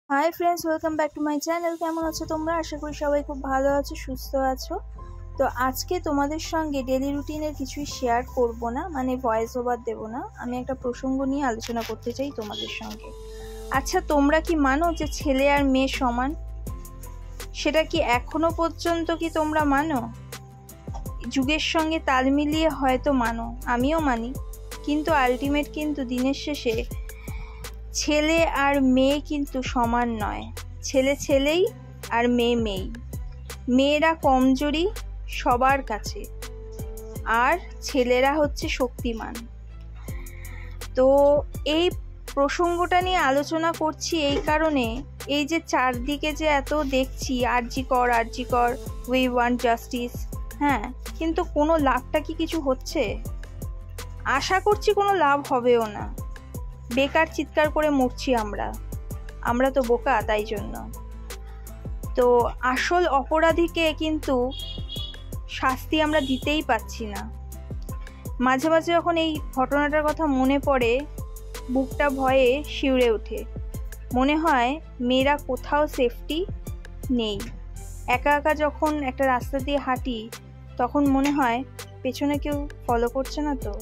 Hi friends, welcome back to my channel. কেমন আছো তোমরা? আশা করি সবাই খুব ভালো আছো, সুস্থ আছো। তো আজকে তোমাদের সঙ্গে ডেলি রুটিনের কিছুই শেয়ার করব না, মানে ভয়েস ওভার দেবো না। আমি একটা প্রসঙ্গ নিয়ে আলোচনা করতে চাই তোমাদের সঙ্গে। আচ্ছা, তোমরা কি মানো যে ছেলে আর মেয়ে সমান? সেটা কি এখনো পর্যন্ত কি তোমরা মানো? যুগের সঙ্গে তাল মিলিয়ে হয়তো মানো, আমিও মানি, কিন্তু আলটিমেট কিন্তু দিনের শেষে ছেলে আর মেয়ে কিন্তু সমান নয়। ছেলে ছেলেই আর মেয়ে মেয়েই। মেয়েরা কমজোরি সবার কাছে, আর ছেলেরা হচ্ছে শক্তিমান। তো এই প্রসঙ্গটা নিয়ে আলোচনা করছি এই কারণে, এই যে চারদিকে যে এত দেখছি আরজি কর, উই ওয়ান্ট জাস্টিস, হ্যাঁ, কিন্তু কোনো লাভটা কি কিছু হচ্ছে? আশা করছি কোনো লাভ হবেও না। বেকার চিৎকার করে মরছি আমরা তো বোকা, তাই জন্য। তো আসল অপরাধীকে কিন্তু শাস্তি আমরা দিতেই পাচ্ছি না। মাঝে মাঝে যখন এই ঘটনাটার কথা মনে পড়ে, বুকটা ভয়ে শিউরে ওঠে। মনে হয় মেয়েরা কোথাও সেফটি নেই। একা একা যখন একটা রাস্তা দিয়ে হাঁটি, তখন মনে হয় পেছনে কেউ ফলো করছে না তো,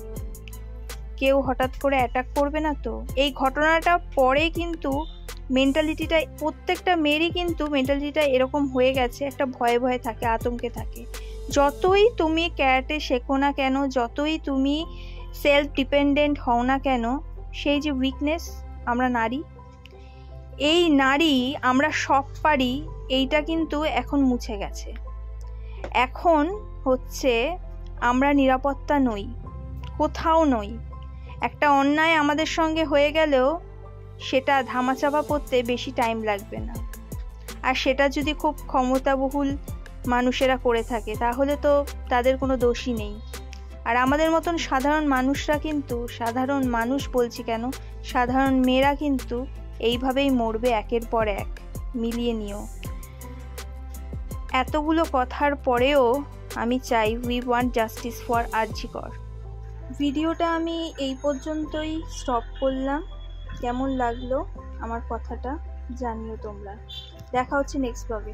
কেউ হঠাৎ করে অ্যাটাক করবে না তো। এই ঘটনাটা পরে কিন্তু মেন্টালিটিটা প্রত্যেকটা মেয়েরই কিন্তু মেন্টালিটিটা এরকম হয়ে গেছে, একটা ভয়ে ভয়ে থাকে, আতঙ্কে থাকে। যতই তুমি ক্যারাটে শেখো না কেন, যতই তুমি সেলফ ডিপেন্ডেন্ট হও না কেন, সেই যে উইকনেস, আমরা নারী, এই নারী আমরা সব পারি, এইটা কিন্তু এখন মুছে গেছে। এখন হচ্ছে আমরা নিরাপত্তা নই, কোথাও নই। একটা অন্যায় আমাদের সঙ্গে হয়ে গেলেও সেটা ধামাচাপা পড়তে বেশি টাইম লাগবে না। আর সেটা যদি খুব ক্ষমতাবহুল মানুষেরা করে থাকে, তাহলে তো তাদের কোনো দোষই নেই। আর আমাদের মতন সাধারণ মানুষরা কিন্তু, সাধারণ মানুষ বলছি কেন, সাধারণ মেয়েরা কিন্তু এইভাবেই মরবে একের পর এক। মিলিয়ে নিও। এতগুলো কথার পরেও আমি চাই উই ওয়ান্ট জাস্টিস ফর আরজি কর। ভিডিওটা আমি এই পর্যন্তই স্টপ করলাম। কেমন লাগলো আমার কথাটা জানিও তোমরা। দেখা হচ্ছে নেক্সট ব্লগে।